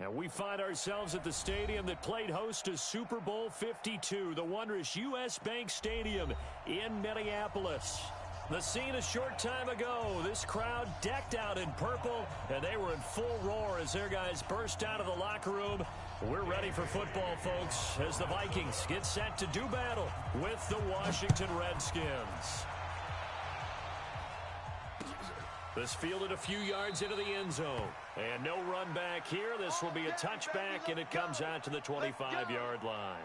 And we find ourselves at the stadium that played host to Super Bowl 52, the wondrous U.S. Bank Stadium in Minneapolis. The scene a short time ago, this crowd decked out in purple, and they were in full roar as their guys burst out of the locker room. We're ready for football, folks, as the Vikings get set to do battle with the Washington Redskins. This fielded a few yards into the end zone. And no run back here. This will be a touchback, and it comes out to the 25-yard line.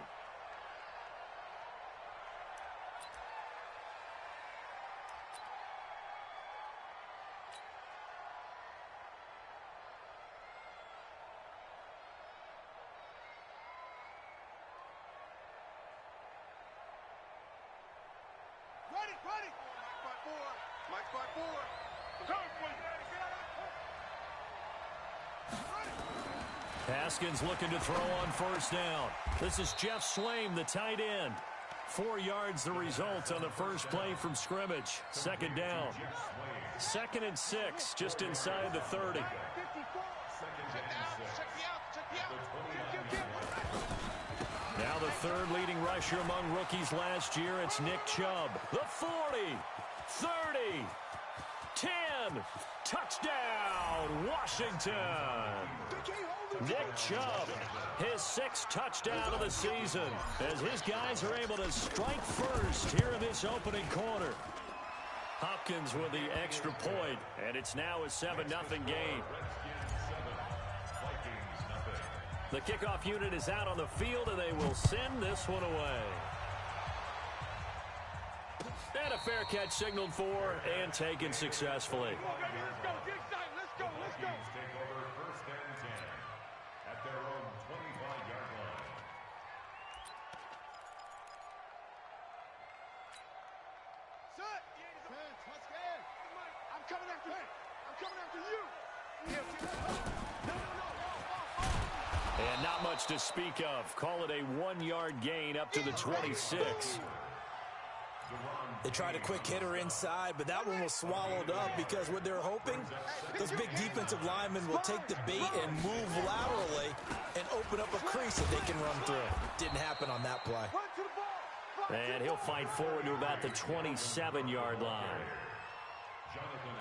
Ready. Mike 5-4. Haskins looking to throw on first down. This is Jeff Swaim, the tight end. 4 yards the result on the first play from scrimmage. Second down. 2nd and 6, just inside the 30. Now the third leading rusher among rookies last year. It's Nick Chubb. The 40, 30, 10, touchdown, Washington. Nick Chubb, his 6th touchdown of the season, as his guys are able to strike first here in this opening quarter. Hopkins with the extra point, and it's now a 7-0 game. The kickoff unit is out on the field, and they will send this one away. And a fair catch signaled for and taken successfully. Let's go. And not much to speak of. Call it a 1-yard gain up to the 26. They tried a quick hitter inside, but that one was swallowed up because what they're hoping, those big defensive linemen will take the bait and move laterally and open up a crease that they can run through. Didn't happen on that play. And he'll fight forward to about the 27-yard line.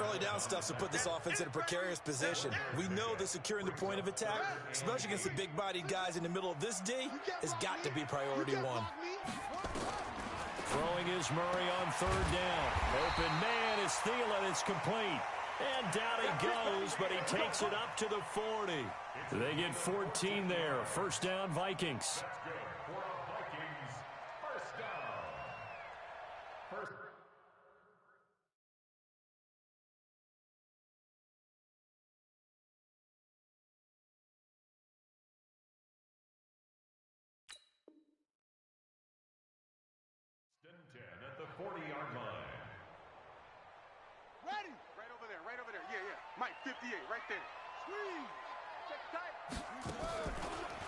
Early down stuff to put this offense in a precarious position. We know that securing the point of attack, especially against the big-bodied guys in the middle of this D, has got to be priority one. Throwing is Murray on 3rd down. Open man is Thielen. It's complete. And down he goes, but he takes it up to the 40. They get 14 there. First down, Vikings. At the 40-yard line. Ready. Right over there. Yeah. Mike 58, right there. Squeeze. Check tight.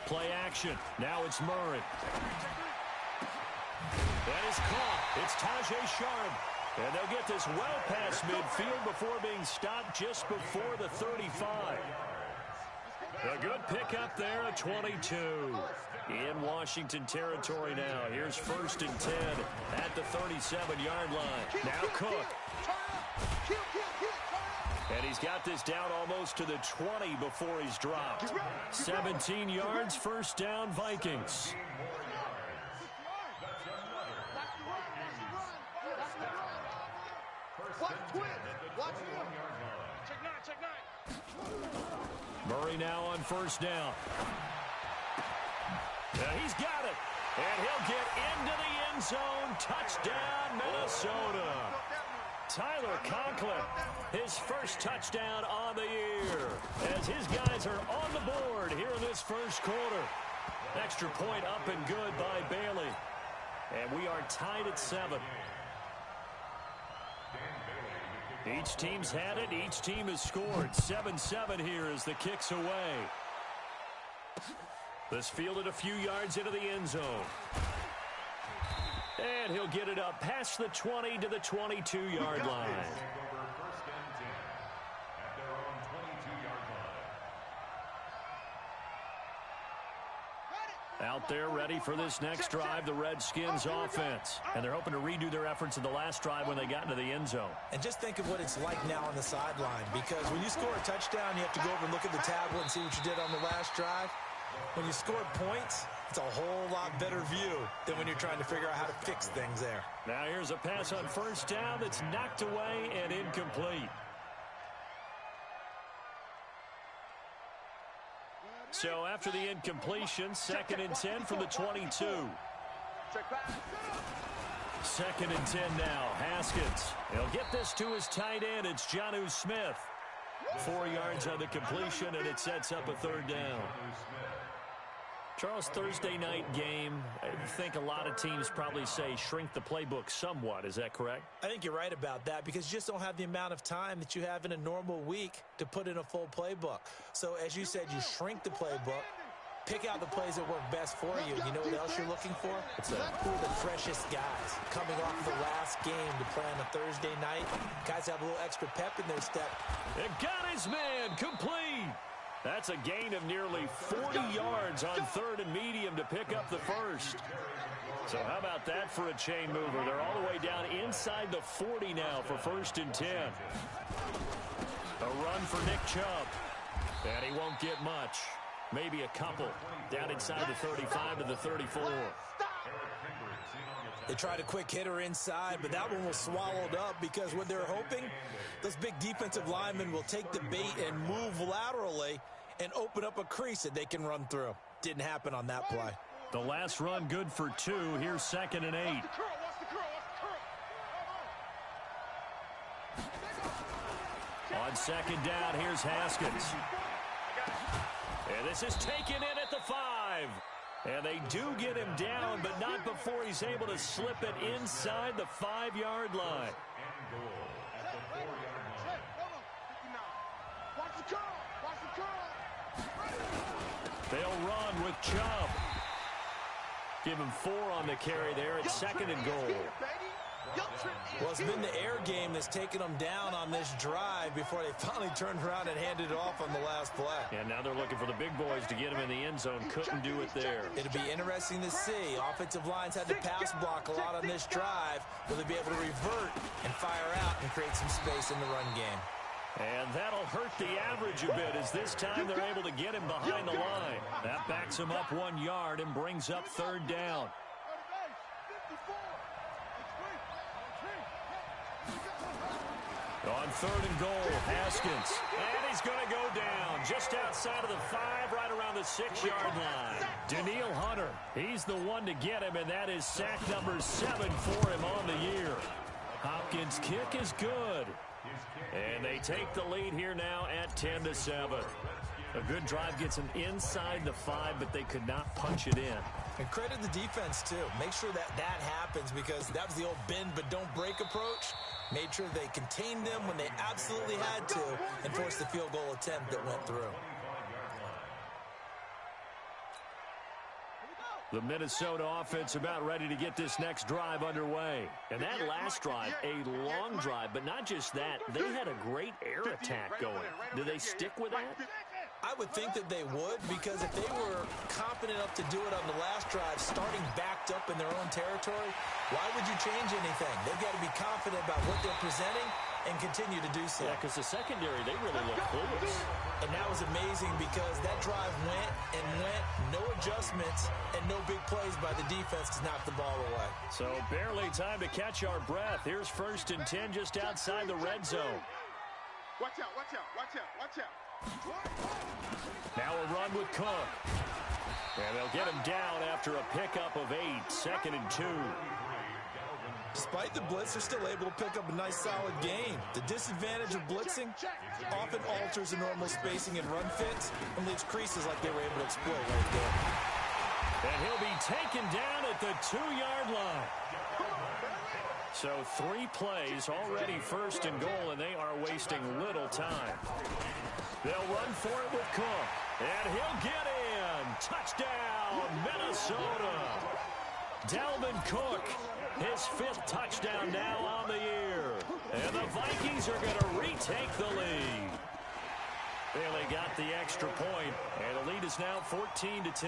Play action. Now it's Murray. That is caught. It's Tajay Sharp. And they'll get this well past midfield before being stopped just before the 35. A good pickup there at 22. In Washington territory now. Here's 1st and 10 at the 37-yard line. Now Cook. And he's got this down almost to the 20 before he's dropped. 17 yards, first down, Vikings. Murray now on first down. He's got it. And he'll get into the end zone. Touchdown, Minnesota. Tyler Conklin, his first touchdown on the year, as his guys are on the board here in this first quarter. Extra point up and good by Bailey. And we are tied at 7. Each team's had it. Each team has scored. 7-7 here as the kick's away. This fielded a few yards into the end zone. And he'll get it up past the 20 to the 22-yard line. Out there ready for this next drive, the Redskins offense. And they're hoping to redo their efforts in the last drive when they got into the end zone. And just think of what it's like now on the sideline, because when you score a touchdown, you have to go over and look at the tablet and see what you did on the last drive. When you score points, it's a whole lot better view than when you're trying to figure out how to fix things there. Now here's a pass on first down that's knocked away and incomplete. So after the incompletion, 2nd and 10 from the 22. 2nd and 10 now. Haskins. He'll get this to his tight end. It's Jonnu Smith. 4 yards on the completion, and it sets up a 3rd down. Charles, Thursday night game, I think a lot of teams probably say shrink the playbook somewhat. Is that correct? I think you're right about that, because you just don't have the amount of time that you have in a normal week to put in a full playbook. So as you said, you shrink the playbook, pick out the plays that work best for you. You know what else you're looking for? Who are the freshest guys coming off the last game to play on a Thursday night? Guys have a little extra pep in their step. It got his man complete. That's a gain of nearly 40 yards on 3rd and medium to pick up the first. So how about that for a chain mover? They're all the way down inside the 40 now for 1st and 10. A run for Nick Chubb. And he won't get much. Maybe a couple. Down inside the 35 to the 34. They tried a quick hitter inside, but that one was swallowed up, because what they're hoping, those big defensive linemen will take the bait and move laterally and open up a crease that they can run through. Didn't happen on that play. The last run good for 2. Here's 2nd and 8. On 2nd down, here's Haskins. And this is taken in at the 5. And they do get him down, but not before he's able to slip it inside the 5-yard line. They'll run with Chubb. Give him 4 on the carry there at 2nd and goal. Well, it's been the air game that's taken them down on this drive before they finally turned around and handed it off on the last play. And now they're looking for the big boys to get him in the end zone. Couldn't do it there. It'll be interesting to see. Offensive lines had to pass block a lot on this drive. Will they be able to revert and fire out and create some space in the run game? And that'll hurt the average a bit, as this time they're able to get him behind the line. That backs him up 1 yard and brings up 3rd down. On 3rd and goal, Haskins. And he's going to go down just outside of the 5, right around the 6-yard line. Daniil Hunter, he's the one to get him, and that is sack number 7 for him on the year. Hopkins' kick is good. And they take the lead here now at 10-7. A good drive gets them inside the 5, but they could not punch it in. And credit the defense, too. Make sure that happens, because that was the old bend but don't break approach. Made sure they contained them when they absolutely had to and forced the field goal attempt that went through. The Minnesota offense about ready to get this next drive underway. And that last drive, a long drive, but not just that. They had a great air attack going. Do they stick with that? I would think that they would, because if they were confident enough to do it on the last drive, starting backed up in their own territory, why would you change anything? They've got to be confident about what they're presenting and continue to do so. Yeah, because the secondary, they really look clueless. And that was amazing, because that drive went and went, no adjustments, and no big plays by the defense to knock the ball away. So barely time to catch our breath. Here's 1st and 10 just outside the red zone. Watch out, watch out, watch out, watch out. Now a run with Cook. And they'll get him down after a pickup of 8, 2nd and 2. Despite the blitz, they're still able to pick up a nice, solid gain. The disadvantage of blitzing often alters the normal spacing and run fits and leaves creases like they were able to exploit right there. And he'll be taken down at the 2-yard line. So 3 plays, already 1st and goal, and they are wasting little time. They'll run for it with Cook. And he'll get in. Touchdown, Minnesota. Dalvin Cook, his 5th touchdown now on the year. And the Vikings are going to retake the lead. They got the extra point, and the lead is now 14-10.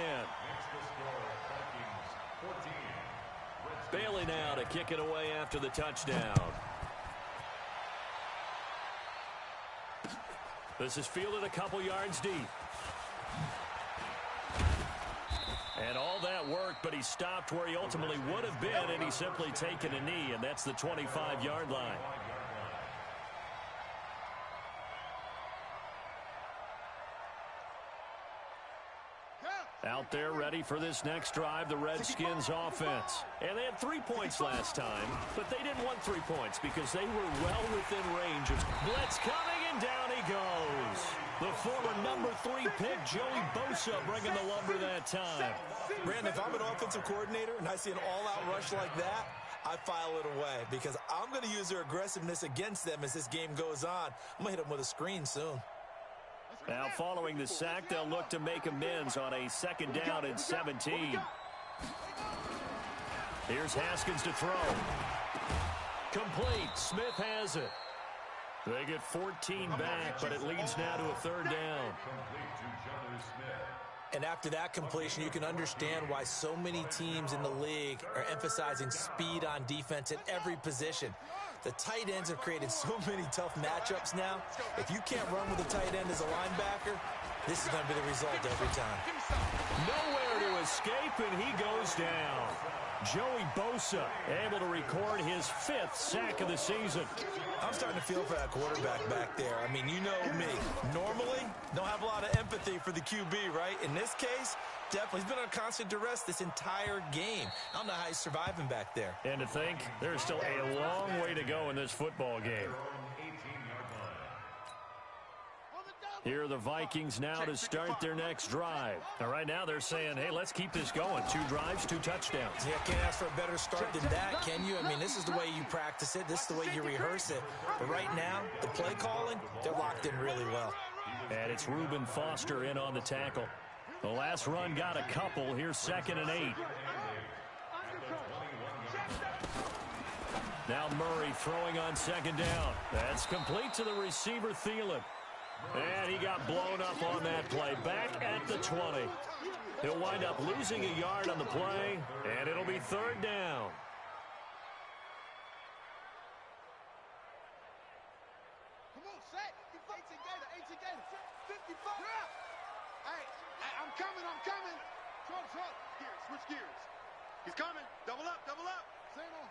Bailey now to kick it away after the touchdown. This is fielded a couple yards deep. And all that worked, but he stopped where he ultimately would have been, and he's simply taken a knee, and that's the 25-yard line. Out there ready for this next drive, the Redskins offense. And they had 3 points last time, but they didn't want 3 points because they were well within range of blitz coming, and down he goes. The former number 3 pick, Joey Bosa, bringing the lumber that time. Brandon, if I'm an offensive coordinator and I see an all-out rush like that, I file it away because I'm going to use their aggressiveness against them as this game goes on. I'm going to hit them with a screen soon. Now following the sack, they'll look to make amends on a 2nd down and 17. Here's Haskins to throw. Complete. Smith has it. They get 14 back, but it leads now to a 3rd down. And after that completion, you can understand why so many teams in the league are emphasizing speed on defense at every position. The tight ends have created so many tough matchups now. If you can't run with a tight end as a linebacker, this is going to be the result every time. Nowhere to escape, and he goes down. Joey Bosa able to record his 5th sack of the season. I'm starting to feel for that quarterback back there. I mean, you know me. Normally, don't have a lot of empathy for the QB, right? In this case, definitely. He's been on constant duress this entire game. I don't know how he's surviving back there. And to think, there's still a long way to go in this football game. Here are the Vikings now to start their next drive. Now, right now they're saying, hey, let's keep this going. 2 drives, 2 touchdowns. Yeah, can't ask for a better start than that, can you? I mean, this is the way you practice it. This is the way you rehearse it. But right now, the play calling, they're locked in really well. And it's Reuben Foster in on the tackle. The last run got a couple. Here's 2nd and 8. Now Murray throwing on 2nd down. That's complete to the receiver, Thielen. And he got blown up on that play. Back at the 20. He'll wind up losing a yard on the play, and it'll be 3rd down. Come on, set. 18 Gator. 55. Hey, I'm coming. Switch gears. He's coming. Double up. Single.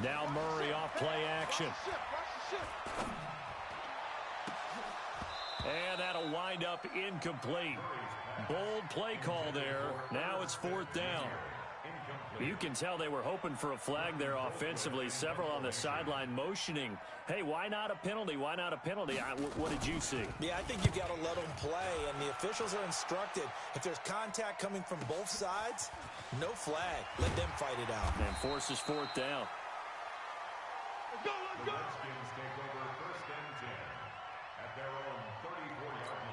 Now Murray off play action. And that'll wind up incomplete. Bold play call there. Now it's 4th down. You can tell they were hoping for a flag there offensively. Several on the sideline motioning. Hey, why not a penalty? Why not a penalty? What did you see? Yeah, I think you've got to let them play, and the officials are instructed. If there's contact coming from both sides, no flag. Let them fight it out. And forces 4th down. Let's go. The Redskins take over 1st and 10 at their own 34-yard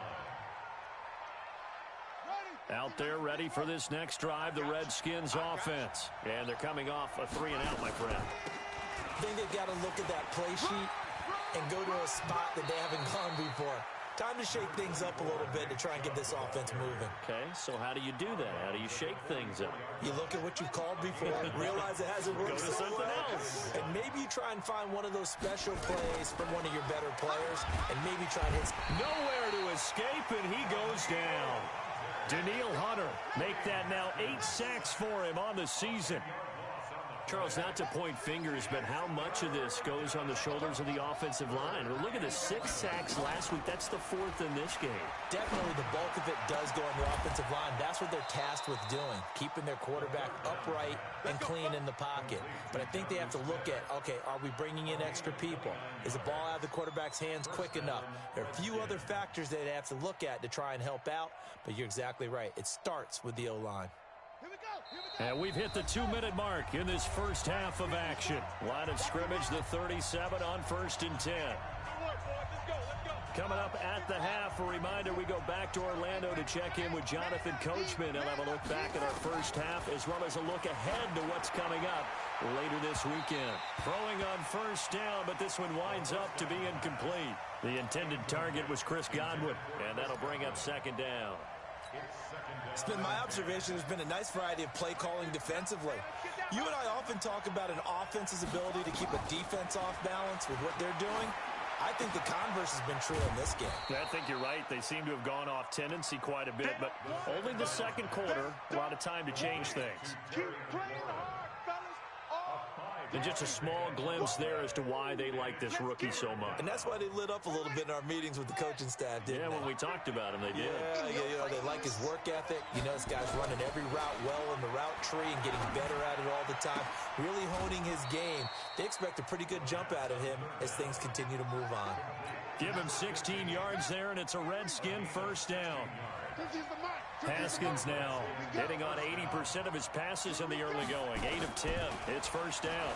line. Out there ready for this next drive, the Redskins offense. And they're coming off a 3-and-out, my friend. I think they've got to look at that play sheet and go to a spot that they haven't gone before. Time to shake things up a little bit to try and get this offense moving. Okay, so how do you do that? How do you shake things up? You look at what you've called before, realize it hasn't worked Go to so something well, else. and maybe you try and find one of those special plays from one of your better players, and maybe try and hit. Nowhere to escape, and he goes down. Daniil Hunter make that now 8 sacks for him on the season. Charles, not to point fingers, but how much of this goes on the shoulders of the offensive line? Well, look at the 6 sacks last week. That's the 4th in this game. Definitely the bulk of it does go on the offensive line. That's what they're tasked with doing, keeping their quarterback upright and clean in the pocket. But I think they have to look at, okay, are we bringing in extra people? Is the ball out of the quarterback's hands quick enough? There are a few other factors that they have to look at to try and help out, but you're exactly right. It starts with the O-line. And we've hit the 2-minute mark in this first half of action. Line of scrimmage, the 37 on 1st and 10. Coming up at the half, a reminder, we go back to Orlando to check in with Jonathan Coachman. He'll have a look back at our first half as well as a look ahead to what's coming up later this weekend. Throwing on 1st down, but this one winds up to be incomplete. The intended target was Chris Godwin, and that'll bring up 2nd down. It's been my observation there's been a nice variety of play calling defensively. You and I often talk about an offense's ability to keep a defense off balance with what they're doing. I think the converse has been true in this game. I think you're right. They seem to have gone off tendency quite a bit, but only the second quarter, a lot of time to change things. Keep playing hard, fellas. And just a small glimpse there as to why they like this rookie so much. And that's why they lit up a little bit in our meetings with the coaching staff, didn't they? Yeah, when we talked about him, they did. Yeah, they like his work ethic. You know, this guy's running every route well in the route tree and getting better at it all the time, really honing his game. They expect a pretty good jump out of him as things continue to move on. Give him 16 yards there, and it's a Redskin first down. Haskins now hitting on 80% of his passes in the early going. 8 of 10. It's first down.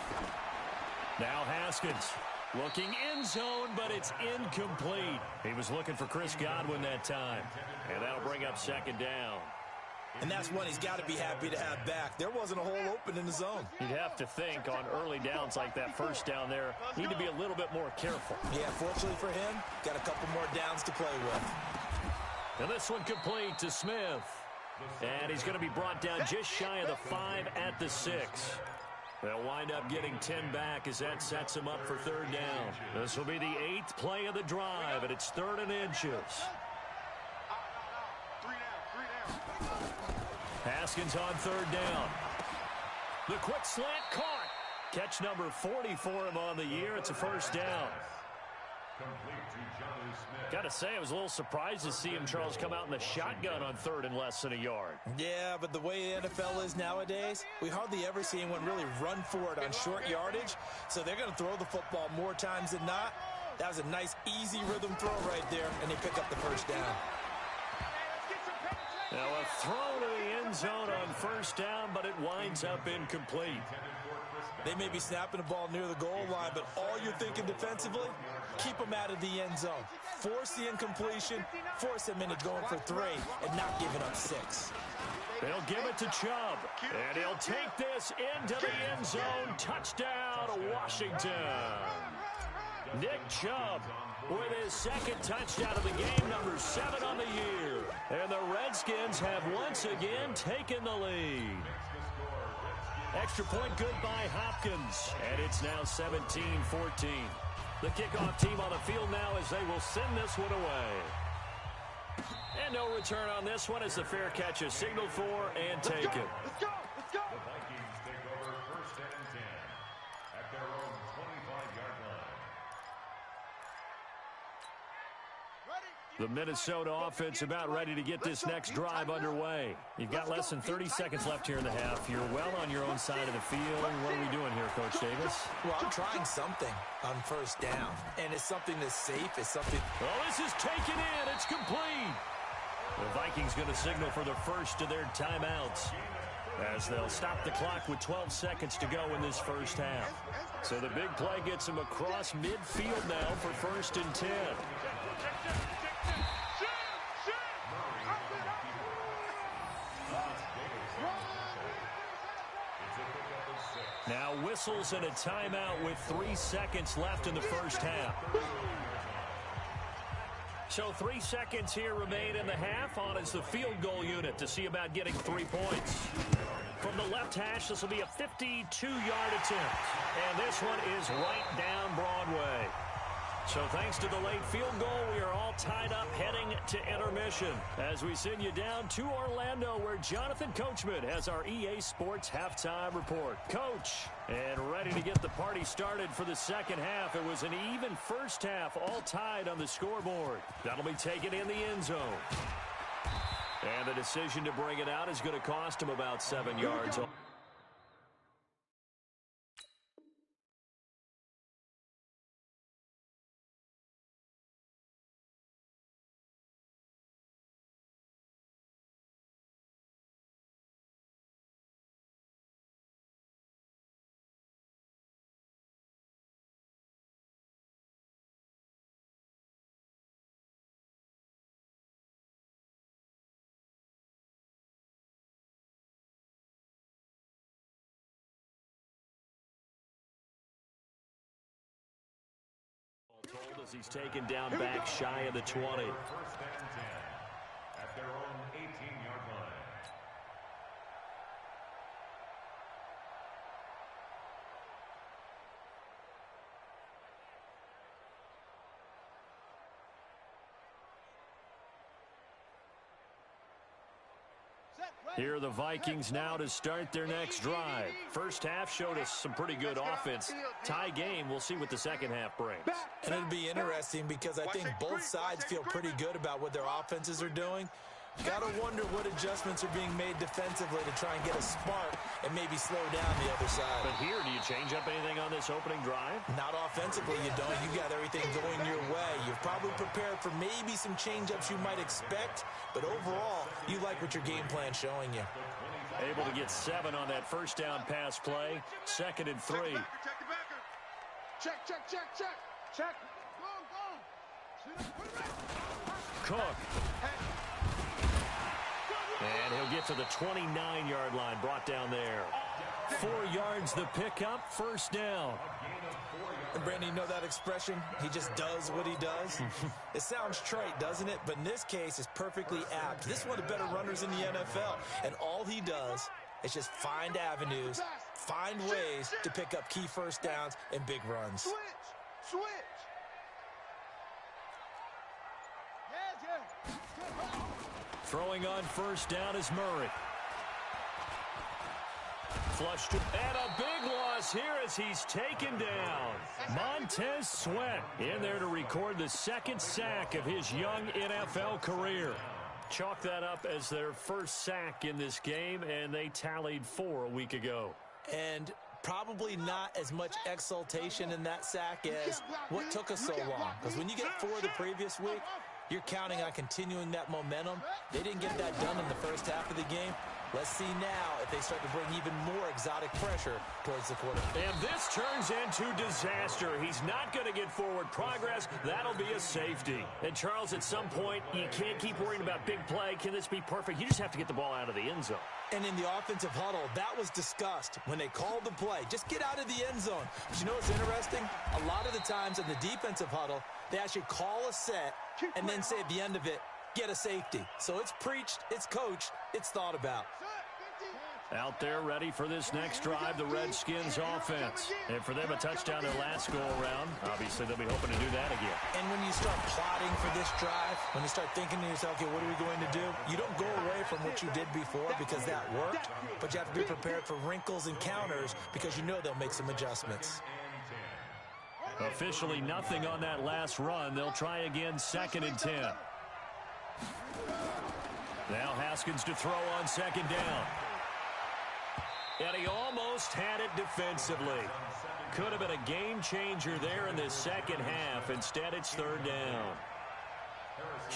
Now Haskins looking end zone, but it's incomplete. He was looking for Chris Godwin that time. And that'll bring up second down. And that's one he's got to be happy to have back. There wasn't a hole open in the zone. You'd have to think on early downs like that first down there, need to be a little bit more careful. Yeah, fortunately for him, got a couple more downs to play with. And this one complete to Smith. And he's going to be brought down just shy of the 5 at the 6. They'll wind up getting 10 back as that sets him up for third down. This will be the 8th play of the drive, and it's 3rd and inches. Haskins on third down. The quick slant caught. Catch number 40 for him on the year. It's a first down. Got to say, I was a little surprised to see him, Charles, come out in the shotgun on 3rd and less than a yard. Yeah, but the way the NFL is nowadays, we hardly ever see anyone really run for it on short yardage. So they're going to throw the football more times than not. That was a nice, easy rhythm throw right there, and they pick up the first down. Now a throw to the end zone on first down, but it winds up incomplete. They may be snapping the ball near the goal line, but all you're thinking defensively, keep them out of the end zone. Force the incompletion, force them into going for 3, and not giving up 6. They'll give it to Chubb, and he'll take this into the end zone. Touchdown, Washington. Nick Chubb with his 2nd touchdown of the game, number 7 on the year. And the Redskins have once again taken the lead. Extra point good by Hopkins, and it's now 17-14. The kickoff team on the field now as they will send this one away. And no return on this one as the fair catch is signaled for and taken. Let's go! Let's go! The Vikings take over 1st and 10 at their own 25-yard line. The Minnesota offense about ready to get this next drive underway. You've got less than 30 seconds left here in the half. You're well on your own side of the field. What are we doing here, Coach Davis? Well, I'm trying something on first down, and it's something that's safe. It's something. Well, this is taken in. It's complete. The Vikings going to signal for the first of their timeouts as they'll stop the clock with 12 seconds to go in this first half. So the big play gets them across midfield now for 1st and 10. Now whistles and a timeout with 3 seconds left in the first half. So 3 seconds here remain in the half. On is the field goal unit to see about getting 3 points. From the left hash, this will be a 52-yard attempt. And this one is right down Broadway. So thanks to the late field goal, we are all tied up heading to intermission as we send you down to Orlando where Jonathan Coachman has our EA Sports halftime report. Coach, and ready to get the party started for the second half. It was an even first half, all tied on the scoreboard. That'll be taken in the end zone. And the decision to bring it out is going to cost him about 7 yards. Told as he's taken down back shy of the 20. 1st and 10 at their own 18. Here are the Vikings now to start their next drive. First half showed us some pretty good offense. Tie game, we'll see what the second half brings. And it'll be interesting because I think both sides feel pretty good about what their offenses are doing. Got to wonder what adjustments are being made defensively to try and get a spark and maybe slow down the other side. But here, do you change up anything on this opening drive? Not offensively, you don't. You got everything going your way. You've probably prepared for maybe some change-ups you might expect, but overall, you like what your game plan's showing you. Able to get 7 on that first down pass play. 2nd and 3. Check. Check. Go. Cook. And he'll get to the 29-yard line, brought down there. 4 yards the pickup, first down. And Brandon, you know that expression? He just does what he does. It sounds trite, doesn't it? But in this case, it's perfectly apt. This is one of the better runners in the NFL. And all he does is just find avenues, find ways to pick up key first downs and big runs. Switch. Throwing on first down is Murray. Flushed. And a big loss here as he's taken down. Montez Sweat in there to record the 2nd sack of his young NFL career. Chalk that up as their first sack in this game, and they tallied 4 a week ago. And probably not as much exultation in that sack as what took us so long. Because when you get 4 the previous week, you're counting on continuing that momentum. They didn't get that done in the first half of the game. Let's see now if they start to bring even more exotic pressure towards the quarterback. And this turns into disaster. He's not going to get forward progress. That'll be a safety. And, Charles, at some point, you can't keep worrying about big play. Can this be perfect? You just have to get the ball out of the end zone. And in the offensive huddle, that was discussed when they called the play. Just get out of the end zone. But you know what's interesting? A lot of the times in the defensive huddle, they actually call a set and then say at the end of it, get a safety. So it's preached, it's coached, it's thought about. Out there ready for this next drive, the Redskins offense. And for them, a touchdown their last go-around. Obviously, they'll be hoping to do that again. And when you start plotting for this drive, when you start thinking to yourself, okay, what are we going to do? You don't go away from what you did before because that worked, but you have to be prepared for wrinkles and counters because you know they'll make some adjustments. Officially nothing on that last run. They'll try again, 2nd and 10. Now Haskins to throw on 2nd down. And he almost had it defensively. Could have been a game changer there in this second half. Instead, it's 3rd down.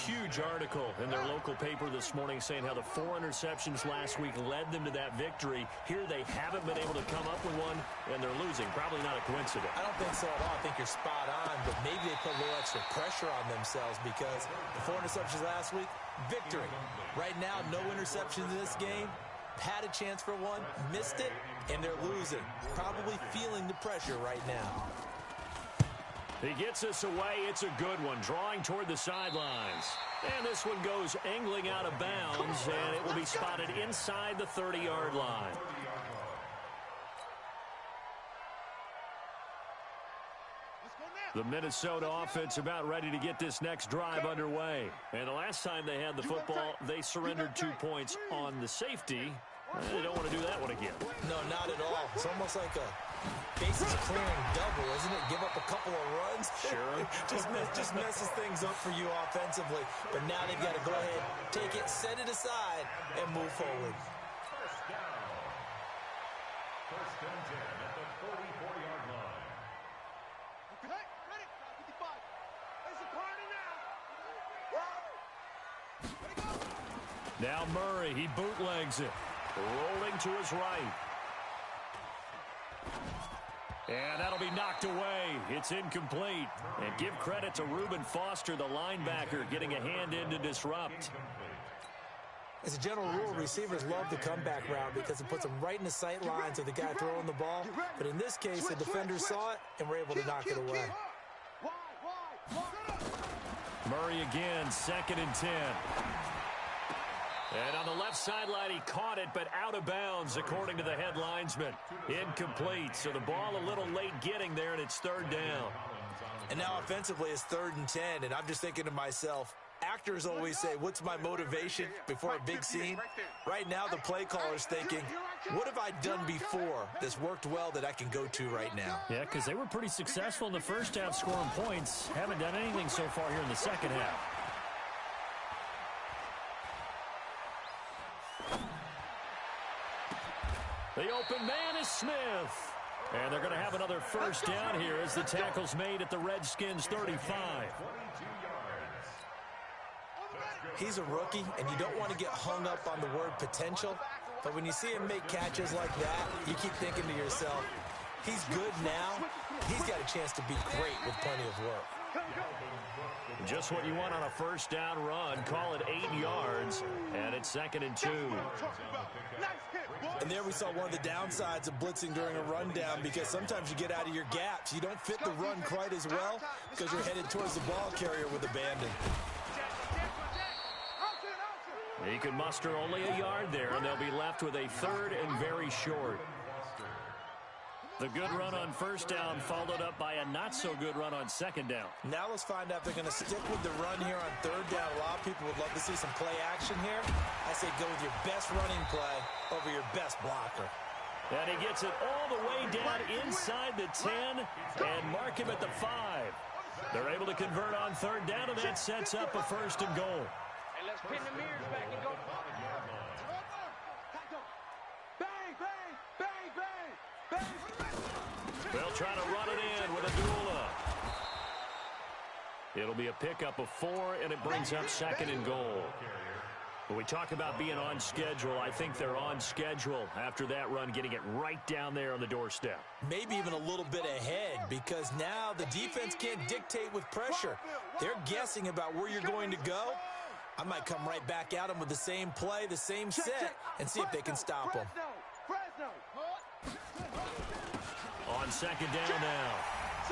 Huge article in their local paper this morning saying how the 4 interceptions last week led them to that victory. Here they haven't been able to come up with one, and they're losing. Probably not a coincidence. I don't think so at all. I think you're spot on, but maybe they put a little extra pressure on themselves because the 4 interceptions last week, victory. Right now, no interceptions in this game. Had a chance for one, missed it, and they're losing. Probably feeling the pressure right now. He gets us away. It's a good one. Drawing toward the sidelines. And this one goes angling out of bounds, and it will be spotted inside the 30-yard line. The Minnesota offense about ready to get this next drive underway. And the last time they had the football, they surrendered 2 points on the safety. They don't want to do that one again. No, not at all. It's almost like a bases clearing double, isn't it? Give up a couple of runs. Sure. just messes things up for you offensively. But now they've got to go ahead, take it, set it aside, and move forward. First and 10 at the 44-yard line. Okay, ready? 55. There's a party now. Ready, go. Now Murray, he bootlegs it. Rolling to his right. And that'll be knocked away. It's incomplete. And give credit to Reuben Foster, the linebacker, getting a hand in to disrupt. As a general rule, receivers love the comeback route because it puts them right in the sight lines of the guy throwing the ball. But in this case, the defender saw it and were able to knock it away. Murray again, 2nd and 10. And on the left sideline, he caught it, but out of bounds, according to the head linesman. Incomplete, so the ball a little late getting there, and it's 3rd down. And now offensively, it's 3rd and 10, and I'm just thinking to myself, Actors always say, what's my motivation before a big scene? Right now, the play caller's thinking, what have I done before that's worked well that I can go to right now? Yeah, because they were pretty successful in the first half scoring points. Haven't done anything so far here in the second half. The open man is Smith. And they're going to have another first down here as the tackle's made at the Redskins 35. He's a rookie, and you don't want to get hung up on the word potential. But when you see him make catches like that, you keep thinking to yourself, he's good now. He's got a chance to be great with plenty of work. Just what you want on a first down run. Call it 8 yards, and it's 2nd and 2. And there we saw one of the downsides of blitzing during a rundown, because sometimes you get out of your gaps. You don't fit the run quite as well because you're headed towards the ball carrier with abandon. He can muster only a yard there, and they'll be left with a 3rd and very short. The good run on first down followed up by a not-so-good run on 2nd down. Now let's find out if they're going to stick with the run here on 3rd down. A lot of people would love to see some play action here. I say go with your best running play over your best blocker. And he gets it all the way down inside the 10 and mark him at the 5. They're able to convert on 3rd down, and that sets up a 1st and goal. And let's pin the mirrors back and go. Bang, bang, bang, bang, bang. They'll try to run it in with a Dula. It'll be a pickup of 4, and it brings up 2nd and goal. When we talk about being on schedule, I think they're on schedule after that run, getting it right down there on the doorstep. Maybe even a little bit ahead, because now the defense can't dictate with pressure. They're guessing about where you're going to go. I might come right back at them with the same play, the same set, and see if they can stop them. On 2nd down now,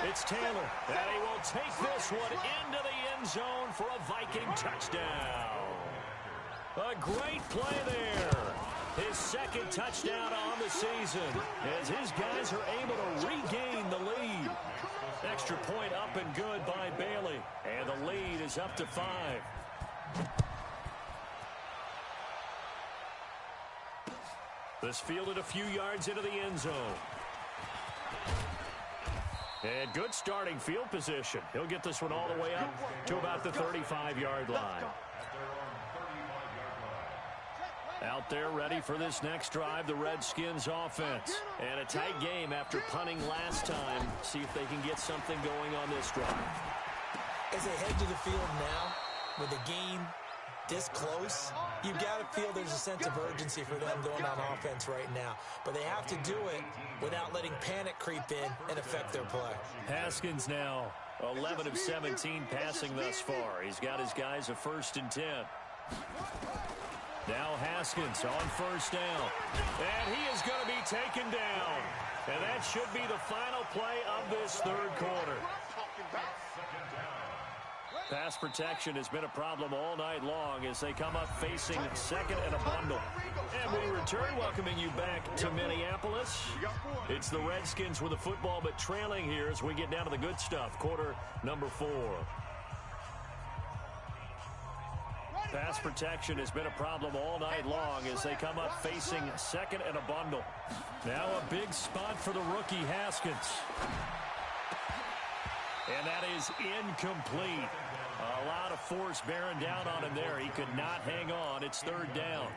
it's Taylor, and he will take this one into the end zone for a Viking touchdown. A great play there. His 2nd touchdown on the season as his guys are able to regain the lead. Extra point up and good by Bailey, and the lead is up to 5. This fielded a few yards into the end zone. And good starting field position. He'll get this one all the way up to about the 35-yard line. Out there ready for this next drive, the Redskins offense. And a tight game after punting last time. See if they can get something going on this drive. As they head to the field now, with the game this close, you've got to feel there's a sense of urgency for them going on offense right now. But they have to do it without letting panic creep in and affect their play. Haskins now 11 of 17 passing thus far. He's got his guys a 1st and 10. Now Haskins on first down. And he is going to be taken down. And that should be the final play of this 3rd quarter. Pass protection has been a problem all night long as they come up facing 2nd and a bundle. And we return, welcoming you back to Minneapolis. It's the Redskins with the football, but trailing here as we get down to the good stuff. Quarter number 4. Pass protection has been a problem all night long as they come up facing 2nd and a bundle. Now a big spot for the rookie Haskins. And that is incomplete. A lot of force bearing down on him there. He could not hang on. It's 3rd down.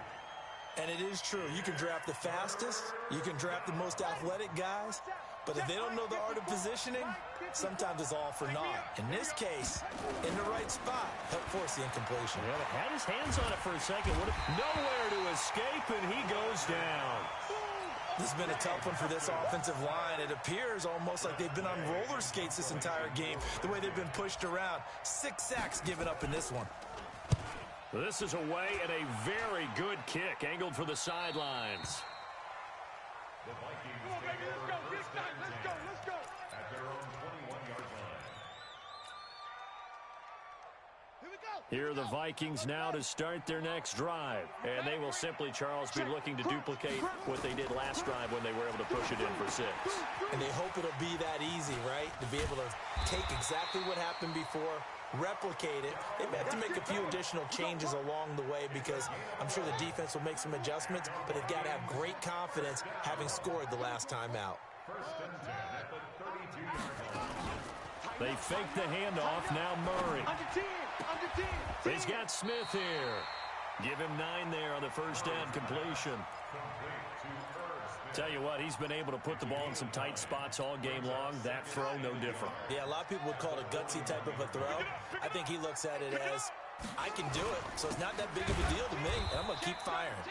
And it is true. You can draft the fastest. You can draft the most athletic guys. But if they don't know the art of positioning, sometimes it's all for naught. In this case, in the right spot, helped force the incompletion. Well, had his hands on it for a second. Nowhere to escape, and he goes down. This has been a tough one for this offensive line. It appears almost like they've been on roller skates this entire game, the way they've been pushed around. 6 sacks given up in this one. This is away and a very good kick, angled for the sidelines. The Vikings take over first and 10 at their own 21-yard line. Here are the Vikings now to start their next drive. And they will simply, Charles, be looking to duplicate what they did last drive when they were able to push it in for 6. And they hope it'll be that easy, right? To be able to take exactly what happened before, replicate it. They may have to make a few additional changes along the way because I'm sure the defense will make some adjustments, but they've got to have great confidence having scored the last time out. First and 10 at the 32-yard line. They fake the handoff. Now Murray. Under 10. Under 10. He's got Smith here. Give him 9 there on the first down completion. Tell you what, he's been able to put the ball in some tight spots all game long. That throw, no different. Yeah, a lot of people would call it a gutsy type of a throw. I think he looks at it as, I can do it, so it's not that big of a deal to me, and I'm going to keep firing.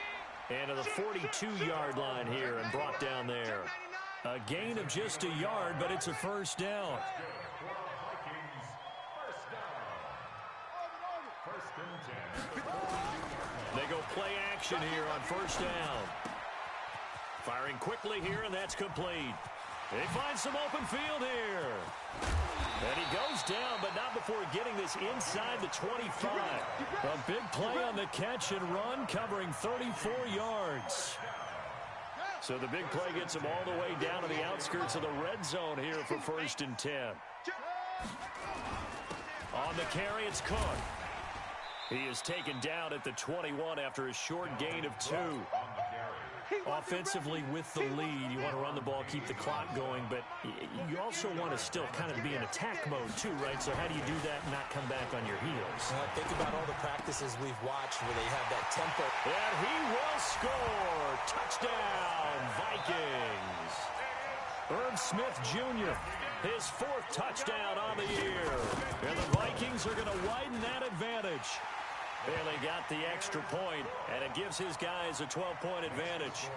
And to the 42-yard line here and brought down there. A gain of just a yard, but it's a first down. They go play action here on first down. Firing quickly here, and that's complete. They find some open field here. And he goes down, but not before getting this inside the 25. A big play on the catch and run, covering 34 yards. So the big play gets him all the way down to the outskirts of the red zone here for first and 10. On the carry, it's Cook. He is taken down at the 21 after a short gain of 2. Offensively with the lead, you want to run the ball, keep the clock going, but you also want to still kind of be in attack mode too, right? So how do you do that and not come back on your heels? Think about all the practices we've watched where they have that tempo. And he will score. Touchdown, Vikings. Herb Smith Jr., his 4th touchdown on the year. And the Vikings are going to widen that advantage. Bailey got the extra point, and it gives his guys a 12-point advantage.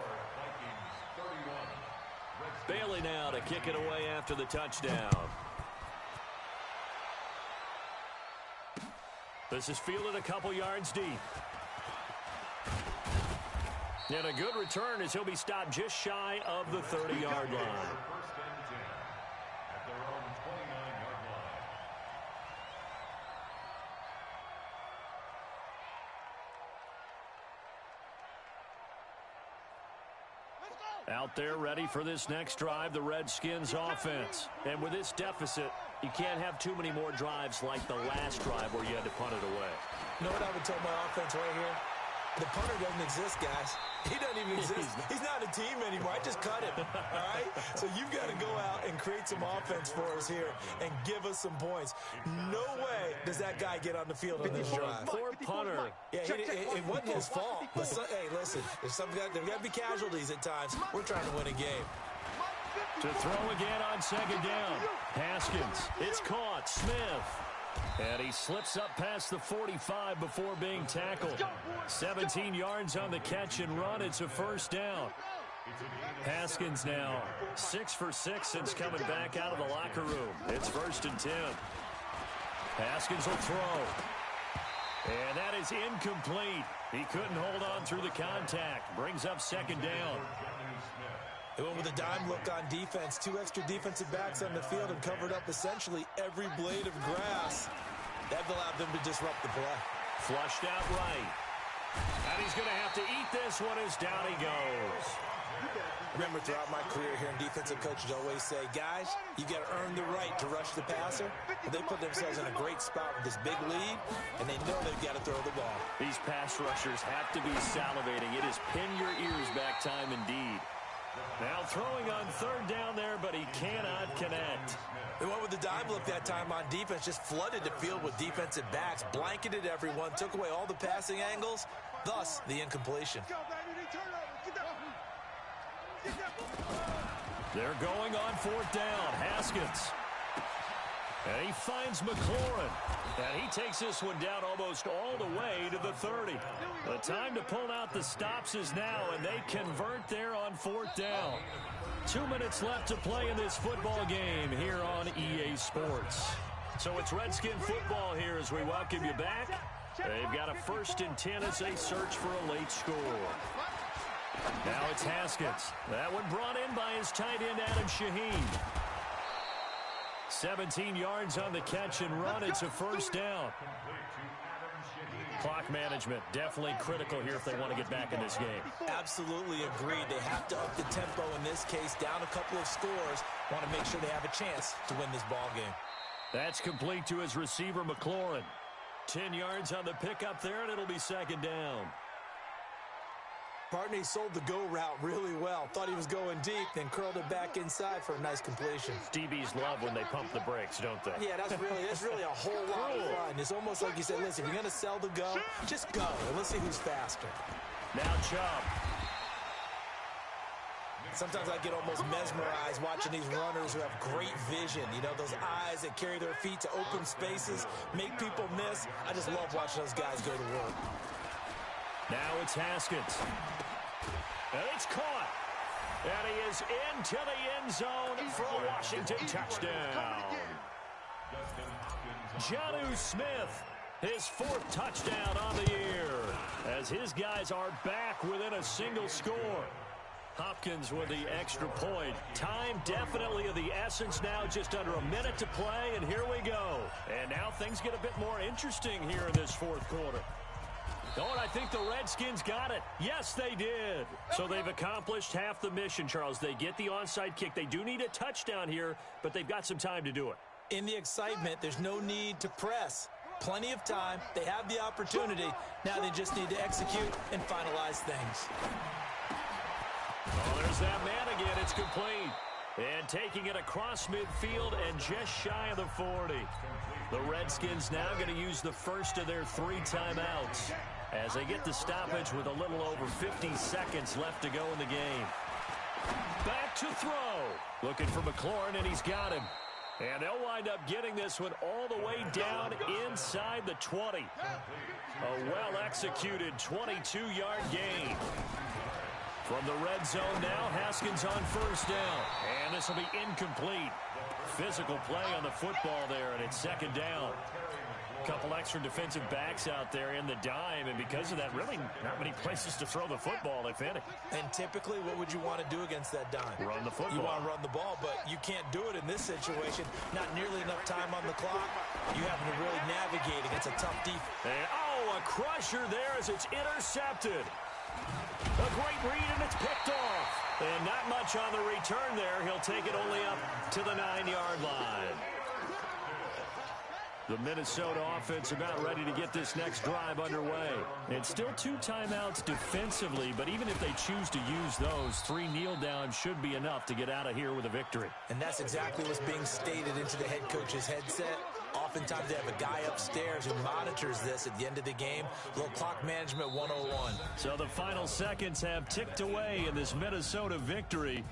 Bailey now to kick it away after the touchdown. This is fielded a couple yards deep. And a good return as he'll be stopped just shy of the 30-yard line. Out there ready for this next drive, the Redskins offense. And with this deficit, you can't have too many more drives like the last drive where you had to punt it away. You know what I would tell my offense right here? The punter doesn't exist, guys. He doesn't even exist. He's not a team anymore. I just cut him, all right? So you've got to go out and create some offense for us here and give us some points. No way does that guy get on the field on this drive. Poor punter. Yeah, it wasn't his fault. But hey, listen, there's got to be casualties at times. We're trying to win a game. To throw again on second down. Haskins. It's caught. Smith. And he slips up past the 45 before being tackled. 17 yards on the catch and run. It's a first down. Haskins now 6 for 6 since coming back out of the locker room. It's first and 10. Haskins will throw. And that is incomplete. He couldn't hold on through the contact. Brings up second down. They went with a dime look on defense. 2 extra defensive backs on the field and covered up essentially every blade of grass. That allowed them to disrupt the play. Flushed out right. And he's going to have to eat this one as down he goes. Remember, throughout my career here, defensive coaches always say, guys, you got to earn the right to rush the passer. But they put themselves in a great spot with this big lead, and they know they've got to throw the ball. These pass rushers have to be salivating. It is pin your ears back time indeed. Now throwing on third down there, but he cannot connect. They went with the dime look that time on defense, just flooded the field with defensive backs, blanketed everyone, took away all the passing angles, thus the incompletion. They're going on fourth down. Haskins. And he finds McLaurin. And he takes this one down almost all the way to the 30. The time to pull out the stops is now, and they convert there on fourth down. 2 minutes left to play in this football game here on EA Sports. So it's Redskin football here as we welcome you back. They've got a first and 10 as they search for a late score. Now it's Haskins. That one brought in by his tight end, Adam Shaheen. 17 yards on the catch and run. It's a first down. Clock management definitely critical here if they want to get back in this game. Absolutely agreed. They have to up the tempo in this case, down a couple of scores. Want to make sure they have a chance to win this ball game. That's complete to his receiver, McLaurin. 10 yards on the pickup there, and it'll be second down. Partney sold the go route really well. Thought he was going deep, then curled it back inside for a nice completion. DBs love when they pump the brakes, don't they? Yeah, that's really a whole lot of fun. It's almost like you said, listen, if you're going to sell the go, just go, and let's see who's faster. Now Chubb. Sometimes I get almost mesmerized watching these runners who have great vision. You know, those eyes that carry their feet to open spaces, make people miss. I just love watching those guys go to work. Now it's Haskins. And it's caught. And he is into the end zone for a Washington touchdown. Jonnu Smith, his 4th touchdown on the year, as his guys are back within a single score. Hopkins with the extra point. Time definitely of the essence now, just under a minute to play, and here we go. And now things get a bit more interesting here in this 4th quarter. Oh, and I think the Redskins got it. Yes, they did. So they've accomplished half the mission, Charles. They get the onside kick. They do need a touchdown here, but they've got some time to do it. In the excitement, there's no need to press. Plenty of time. They have the opportunity. Now they just need to execute and finalize things. Oh, there's that man again. It's complete. And taking it across midfield and just shy of the 40. The Redskins now going to use the first of their 3 timeouts as they get the stoppage with a little over 50 seconds left to go in the game. Back to throw. Looking for McLaurin, and he's got him. And they'll wind up getting this one all the way down inside the 20. A well-executed 22-yard gain. From the red zone now, Haskins on first down. And this will be incomplete. Physical play on the football there, and it's second down. A couple extra defensive backs out there in the dime, and because of that, really not many places to throw the football, if any. And typically, what would you want to do against that dime? Run the football. You want to run the ball, but you can't do it in this situation. Not nearly enough time on the clock. You having to really navigate against a tough defense. And, oh, a crusher there as it's intercepted. A great read, and it's picked off. And not much on the return there. He'll take it only up to the 9-yard line. The Minnesota offense about ready to get this next drive underway. And still 2 timeouts defensively, but even if they choose to use those, 3 kneel downs should be enough to get out of here with a victory. And that's exactly what's being stated into the head coach's headset. Oftentimes they have a guy upstairs who monitors this at the end of the game. A little clock management 101. So the final seconds have ticked away in this Minnesota victory.